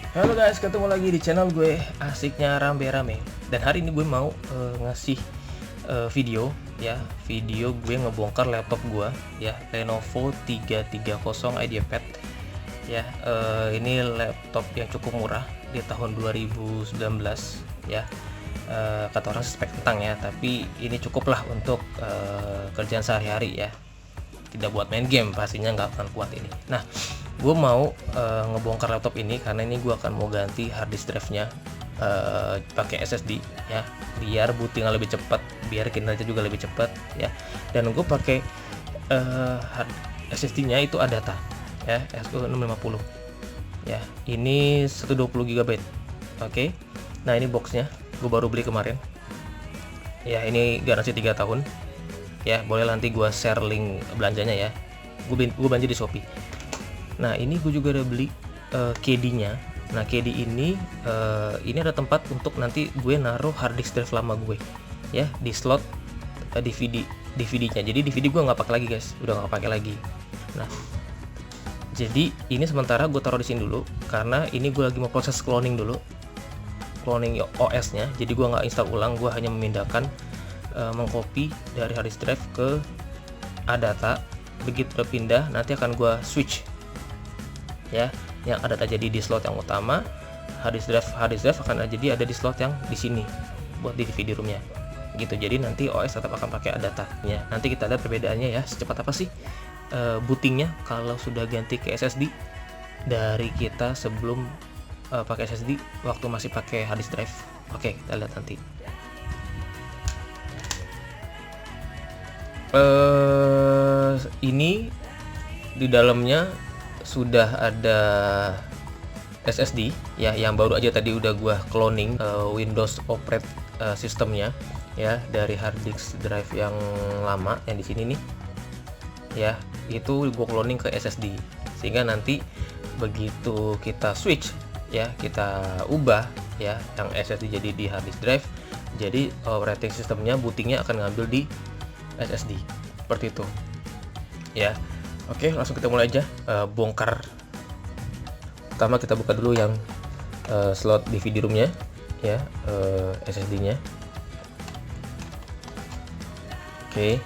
Halo guys, ketemu lagi di channel gue Asiknya Rame-Rame. Dan hari ini gue mau ngasih video gue ngebongkar laptop gue ya, Lenovo 330 IdeaPad ya. Ini laptop yang cukup murah di tahun 2019 ya. Kata orang spek kentang ya, tapi ini cukup lah untuk kerjaan sehari-hari ya, tidak buat main game, pastinya nggak akan kuat ini. Nah, gue mau ngebongkar laptop ini karena ini gue akan mau ganti hard disk drive-nya pakai SSD ya, biar bootingnya lebih cepat, biar kinerja juga lebih cepat ya. Dan gue pakai hard SSD-nya itu Adata ya, SU650 ya. Ini 120 GB. Oke. Nah, ini boxnya gue baru beli kemarin ya, ini garansi 3 tahun ya. Boleh nanti gue share link belanjanya ya, gue belanja di Shopee. Nah, ini gue juga udah beli KD-nya. Nah, KD ini ada tempat untuk nanti gue naruh hard disk drive lama gue ya, di slot DVD-nya. Jadi DVD gue nggak pakai lagi guys, udah nggak pakai lagi. Nah, jadi ini sementara gue taruh di sini dulu karena ini gue lagi mau proses cloning dulu, cloning OS-nya. Jadi gue nggak install ulang, gue hanya memindahkan mengcopy dari hard disk drive ke Adata. Begitu udah pindah, nanti akan gue switch ya, yang Adata jadi di slot yang utama, hard disk drive akan jadi ada di slot yang di sini buat di DVD roomnya gitu. Jadi nanti OS tetap akan pakai Adata ya. Nanti kita lihat perbedaannya ya, secepat apa sih bootingnya kalau sudah ganti ke SSD dari kita sebelum pakai SSD waktu masih pakai hard disk drive. Oke, kita lihat nanti. Ini di dalamnya sudah ada SSD ya, yang baru aja tadi udah gua cloning Windows operate sistemnya ya, dari hard disk drive yang lama yang di sini nih ya. Itu gua cloning ke SSD sehingga nanti begitu kita switch ya, kita ubah ya yang SSD jadi di hard disk drive, jadi operating sistemnya, bootingnya akan ngambil di SSD seperti itu ya. Oke, langsung kita mulai aja bongkar. Pertama kita buka dulu yang slot DVD roomnya ya, SSD-nya. Oke.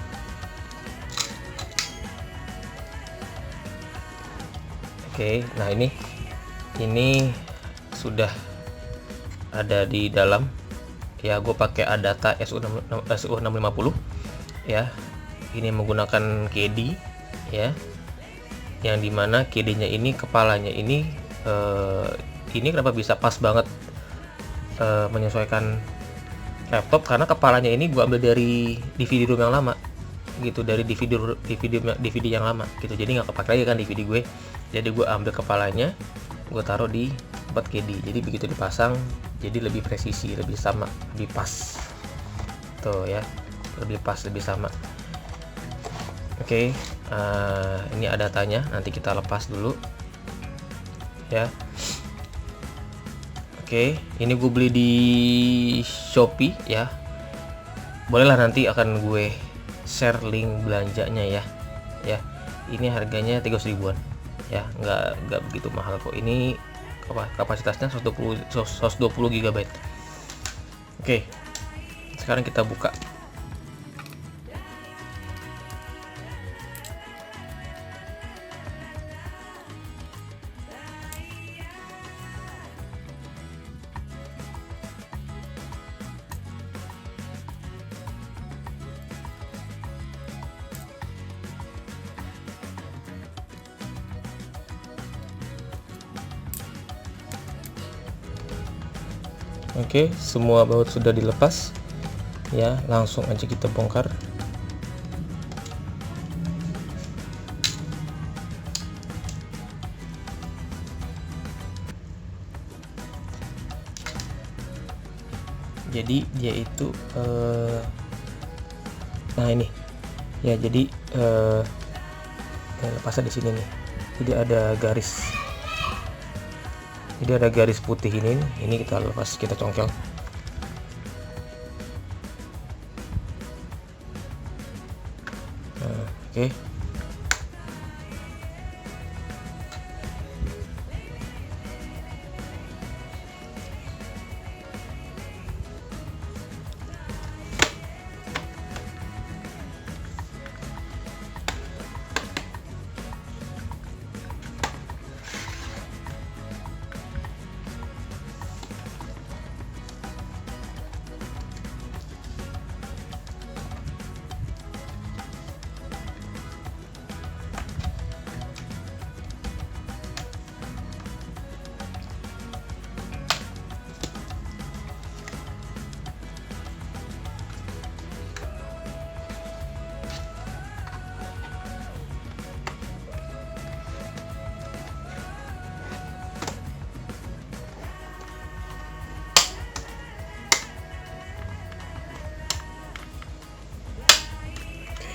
Oke, nah ini sudah ada di dalam ya. Gue pakai Adata SU650 ya. Ini menggunakan KD ya, yang dimana KD-nya ini, kepalanya ini kenapa bisa pas banget menyesuaikan laptop, karena kepalanya ini gue ambil dari DVD room yang lama gitu, dari DVD yang lama gitu. Jadi nggak kepake lagi kan DVD gue, jadi gue ambil kepalanya, gue taruh di tempat KD. Jadi begitu dipasang jadi lebih presisi, lebih sama, lebih pas tuh ya, lebih pas, lebih sama. Oke, ini Adatanya, nanti kita lepas dulu ya. Oke, ini gue beli di Shopee ya. Bolehlah nanti akan gue share link belanjanya ya. Ya, ini harganya 300 ribuan ya, nggak begitu mahal kok. Ini kapasitasnya 120 GB. Oke, sekarang kita buka. Oke, semua baut sudah dilepas ya, langsung aja kita bongkar. Jadi dia itu nah ini ya, jadi lepasnya di sini nih. Jadi ada garis putih ini kita lepas, kita congkel. Nah, oke.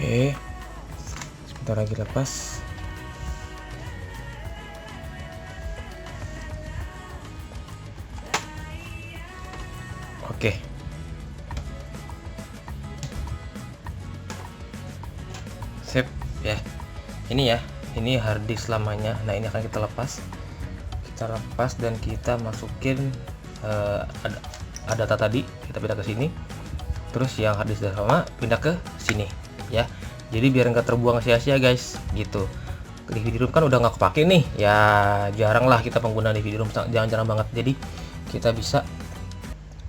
Oke, sebentar lagi lepas. Oke. Sip ya. Ini hard disk lamanya. Nah, ini akan kita lepas. Dan kita masukin ada data tadi, kita pindah ke sini. Terus yang hard disk sama pindah ke sini ya. Jadi biar nggak terbuang sia-sia guys, gitu. Di video room kan udah nggak kepake nih. Ya jarang lah kita pengguna di video room, jarang-jarang banget. Jadi kita bisa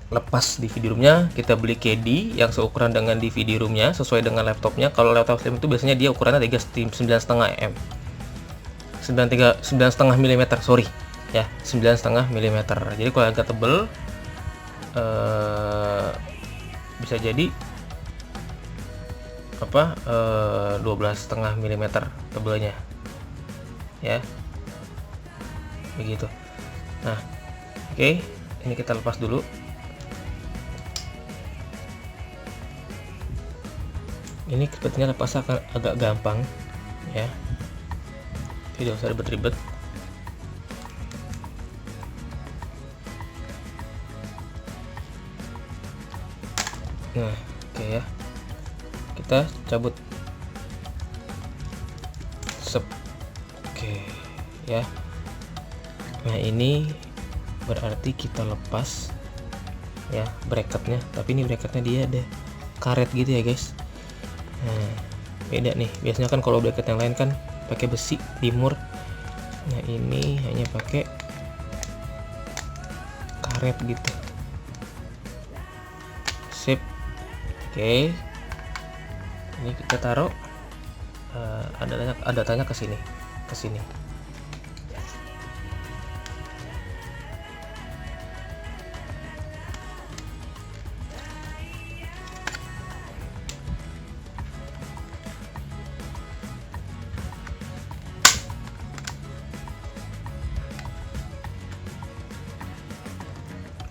lepas DVD roomnya, kita beli KD yang seukuran dengan DVD roomnya sesuai dengan laptopnya. Kalau laptop Slim itu biasanya dia ukurannya 9,5 mm, 9,5 mm, sorry ya, 9,5 mm. Jadi kalau agak tebel bisa jadi 12,5 mm tebelnya ya, begitu. Nah, oke, ini kita lepas dulu. Ini sepertinya lepas akan agak gampang ya, tidak usah ribet-ribet. Nah, oke ya, kita cabut. Oke ya. Nah, ini berarti kita lepas ya bracketnya, tapi ini bracketnya dia ada karet gitu ya guys. Nah, beda nih, biasanya kan kalau bracket yang lain kan pakai besi dimur. Nah, ini hanya pakai karet gitu. Sip. Oke, ini kita taruh ada tanya ke sini.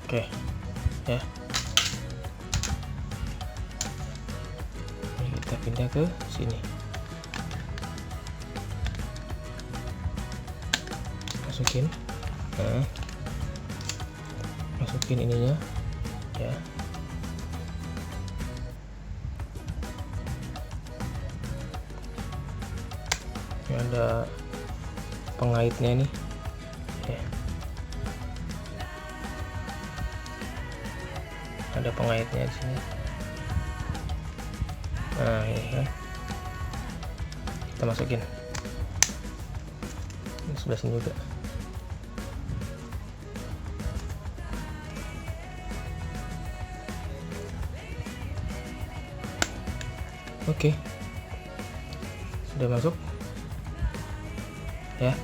Oke ya, ini kita pindah ke sini, masukin ininya ya. Ini ada pengaitnya nih ya. Ada pengaitnya di sini. Nah, ini kan kita masukin ini sebelah sini juga. Oke, sudah masuk ya.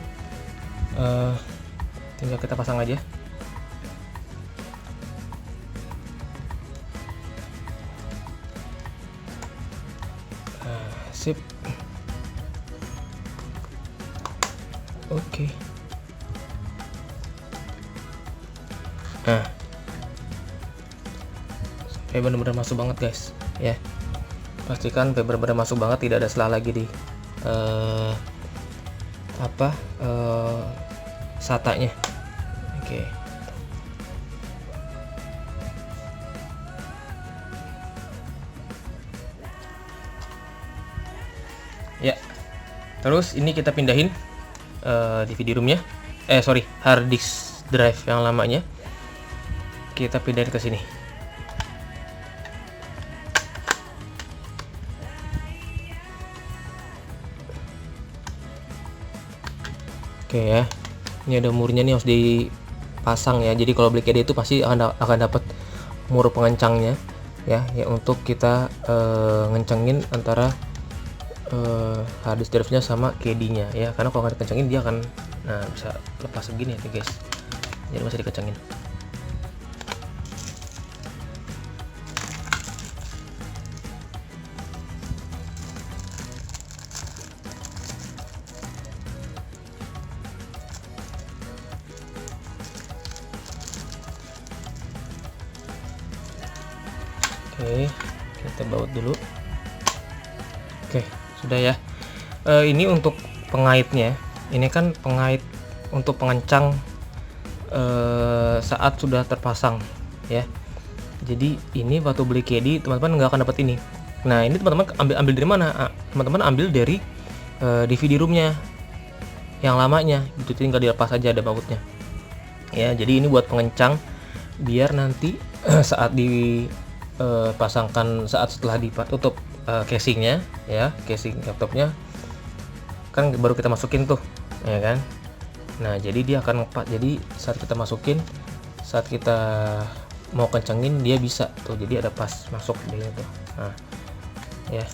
Tinggal kita pasang aja. Sip. Oke. Nah, sampai benar-benar masuk banget guys ya. Pastikan benar-benar masuk banget, tidak ada celah lagi di SATA-nya. Oke. Ya, terus ini kita pindahin DVD roomnya, hard disk drive yang lamanya kita pindahin ke sini. Oke ya, ini ada murnya nih, harus dipasang ya. Jadi kalau beli KD itu pasti akan dapat mur pengencangnya ya, untuk kita ngencengin antara hard disk drive-nya sama KD-nya ya, karena kalau nggak dikencangin dia akan bisa lepas begini ya guys, jadi masih dikencangin. Oke, kita baut dulu. Oke, sudah ya. Ini untuk pengaitnya, ini kan pengait untuk pengencang saat sudah terpasang ya. Jadi ini waktu beli KD teman-teman nggak akan dapat ini. Nah ini teman-teman ambil dari mana? Teman-teman ambil dari DVD roomnya yang lamanya, itu tinggal dilepas aja ada bautnya ya. Jadi ini buat pengencang biar nanti saat dipasangkan, saat setelah ditutup casingnya ya, casing laptopnya kan baru kita masukin tuh ya kan. Nah jadi dia akan ngepat, jadi saat kita masukin, saat kita mau kencengin dia bisa tuh, jadi ada pas masuk dia tuh. Nah ya,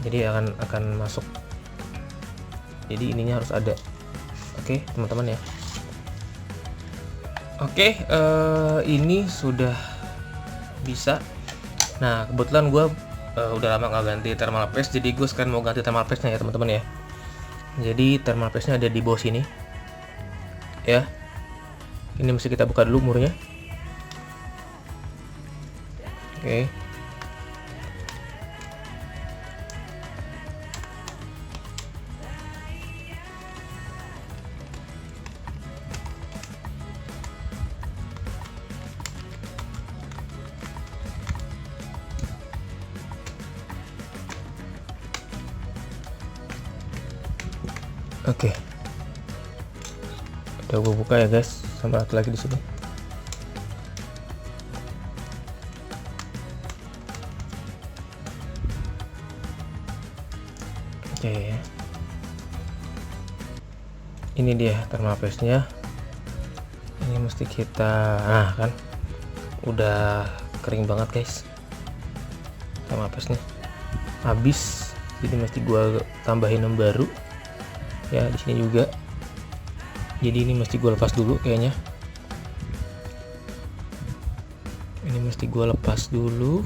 jadi akan masuk, jadi ininya harus ada. Oke teman-teman ya. Oke, ini sudah bisa. Nah kebetulan gue udah lama nggak ganti thermal paste, jadi gue sekarang mau ganti thermal paste nya ya teman-teman ya. Jadi thermal paste nya ada di bawah sini ya. Ini mesti kita buka dulu murnya. Oke. Oke. Udah gue buka ya guys, sama satu lagi di sini. Oke. Ini dia thermal paste-nya. Ini mesti kita, nah kan udah kering banget guys. Thermal paste-nya habis, jadi mesti gua tambahin yang baru. Ya di sini juga. Jadi ini mesti gue lepas dulu kayaknya. Ini mesti gue lepas dulu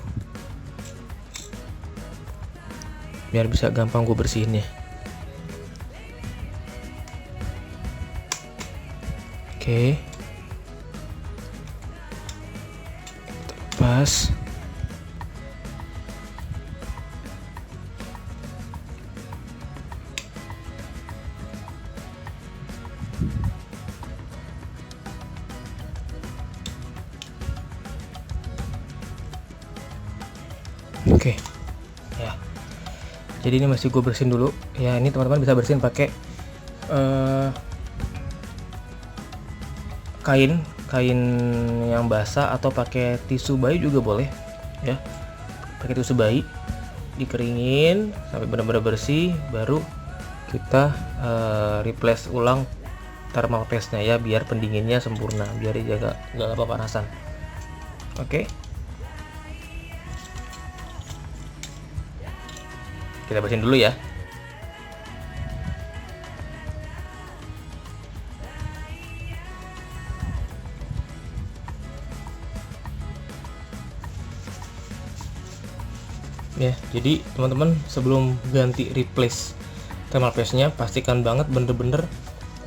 biar bisa gampang gue bersihinnya. Oke. Kita lepas. Oke ya, jadi ini masih gue bersihin dulu ya. Ini teman-teman bisa bersihin pakai kain yang basah atau pakai tisu bayi juga boleh ya. Pakai tisu bayi dikeringin sampai benar-benar bersih, baru kita replace ulang thermal paste nya ya, biar pendinginnya sempurna, biar dijaga nggak kepanasan. Oke. Kita bersihin dulu ya. Ya, jadi teman-teman sebelum ganti replace thermal paste-nya pastikan banget bener-bener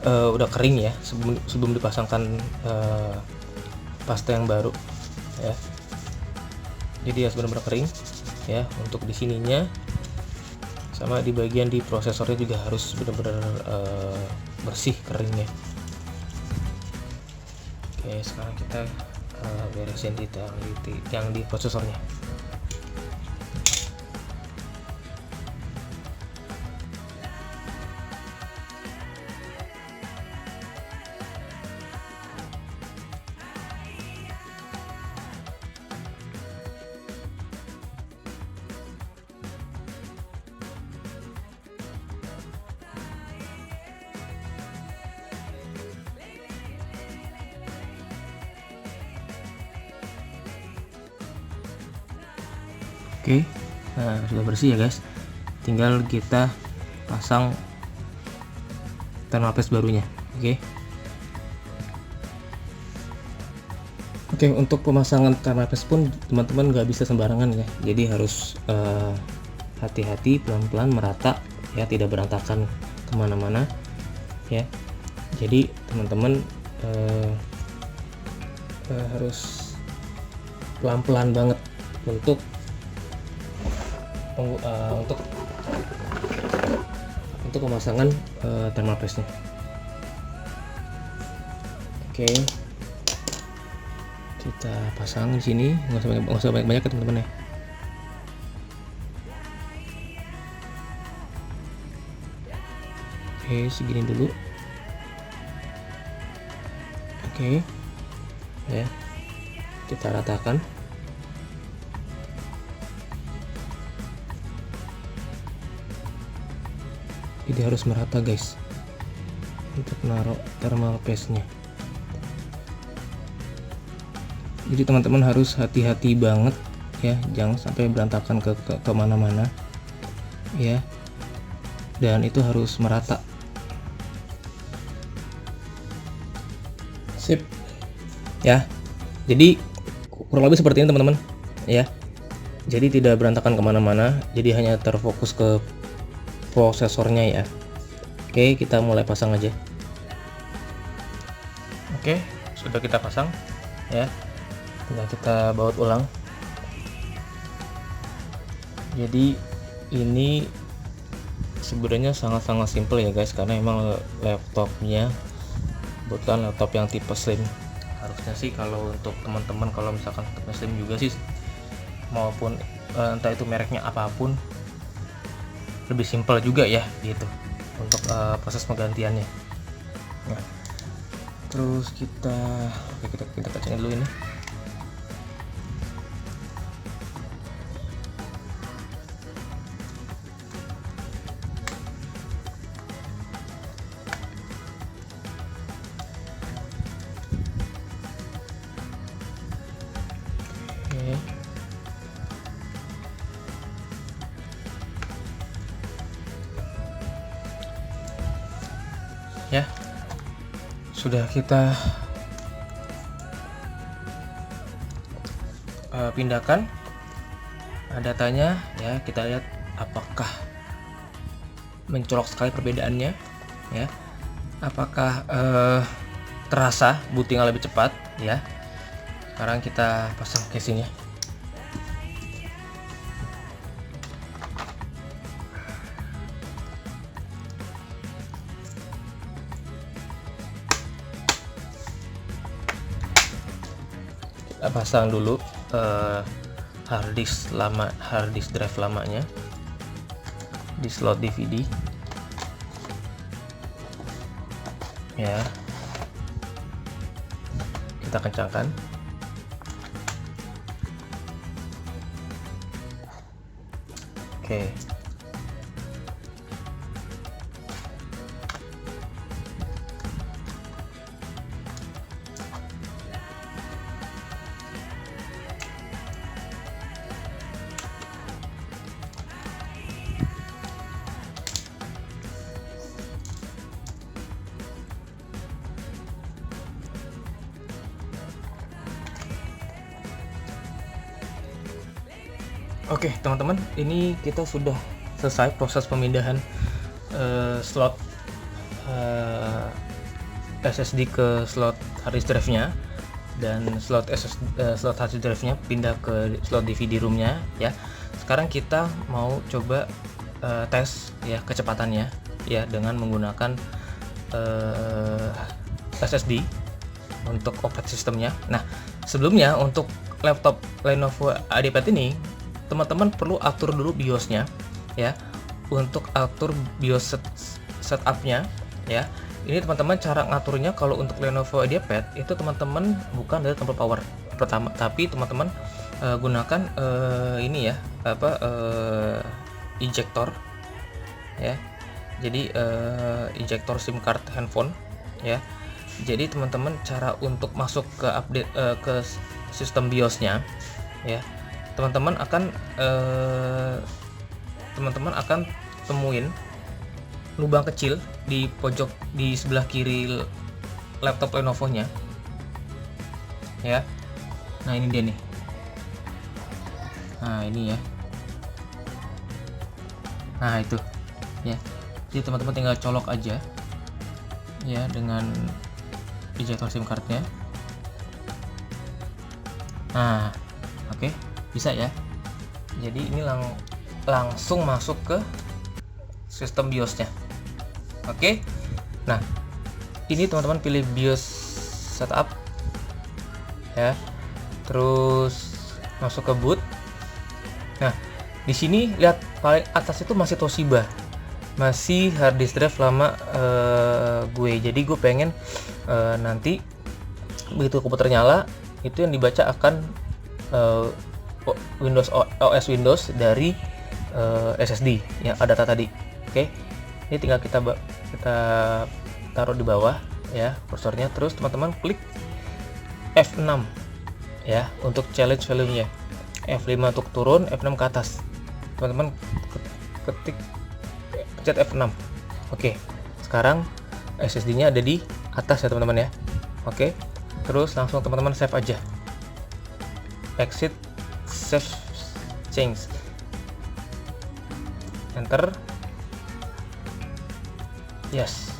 udah kering ya, sebelum dipasangkan pasta yang baru ya. Jadi harus benar-benar kering ya, untuk di sininya sama di bagian di prosesornya juga harus benar-benar bersih keringnya. Oke, sekarang kita beresin yang di prosesornya. Oke, nah sudah bersih ya guys, tinggal kita pasang thermal paste barunya. Oke, untuk pemasangan thermal paste pun teman-teman nggak bisa sembarangan ya, jadi harus hati-hati, pelan-pelan, merata ya, tidak berantakan kemana-mana ya. Jadi teman-teman harus pelan-pelan banget untuk untuk pemasangan thermal paste-nya. Oke, kita pasang di sini, nggak usah banyak-banyak ya teman-teman ya. Oke, segini dulu. Oke, ya, kita ratakan. Jadi harus merata guys untuk naruh thermal paste-nya. Jadi teman-teman harus hati-hati banget ya, jangan sampai berantakan ke mana-mana ya, dan itu harus merata. Sip ya, jadi kurang lebih seperti ini teman-teman ya, jadi tidak berantakan kemana-mana, jadi hanya terfokus ke prosesornya ya. Oke, kita mulai pasang aja. Oke, sudah kita pasang ya. Tinggal kita baut ulang. Jadi ini sebenarnya sangat-sangat simple ya guys, karena emang laptopnya kebetulan laptop yang tipe slim. Harusnya sih kalau untuk teman-teman kalau misalkan tipe slim juga sih, maupun entah itu mereknya apapun, lebih simple juga ya gitu untuk proses penggantiannya. Nah, terus kita kacangin dulu ini. Ya, sudah kita pindahkan datanya ya, kita lihat apakah mencolok sekali perbedaannya ya, apakah terasa bootingnya lebih cepat ya. Sekarang kita pasang casingnya. Kita pasang dulu hard disk drive lamanya di slot DVD ya, kita kencangkan. Oke, oke teman-teman, ini kita sudah selesai proses pemindahan slot SSD ke slot hard disk drive-nya, dan slot hard disk drive-nya pindah ke slot DVD room-nya ya. Sekarang kita mau coba tes ya kecepatannya ya dengan menggunakan SSD untuk operate sistemnya. Nah, sebelumnya untuk laptop Lenovo IdeaPad ini teman-teman perlu atur dulu BIOS-nya ya. Untuk atur BIOS setupnya ya, ini teman-teman cara ngaturnya kalau untuk Lenovo IdeaPad itu teman-teman bukan dari tombol power pertama, tapi teman-teman gunakan ini ya, ejector ya. Jadi ejector SIM card handphone ya. Jadi teman-teman cara untuk masuk ke update ke sistem BIOS-nya ya, teman-teman akan temuin lubang kecil di pojok di sebelah kiri laptop Lenovo-nya ya. Nah, ini dia nih. Nah, ini ya. Nah, itu ya. Jadi teman-teman tinggal colok aja ya dengan ejector SIM card-nya. Nah, oke. Bisa ya. Jadi ini langsung masuk ke sistem BIOS-nya Oke. Nah, ini teman-teman pilih BIOS setup ya. Terus masuk ke boot. Nah, di sini lihat paling atas itu masih Toshiba. Masih hard disk drive lama gue. Jadi gue pengen nanti begitu komputer nyala, itu yang dibaca akan OS Windows dari SSD yang ada data tadi. Oke. Ini tinggal kita taruh di bawah ya kursornya, terus teman-teman klik F6 ya untuk challenge value-nya. F5 untuk turun, F6 ke atas. Teman-teman ketik pencet F6. Oke. Sekarang SSD-nya ada di atas ya teman-teman ya. Oke. Terus langsung teman-teman save aja. Exit, save change. Enter. Yes.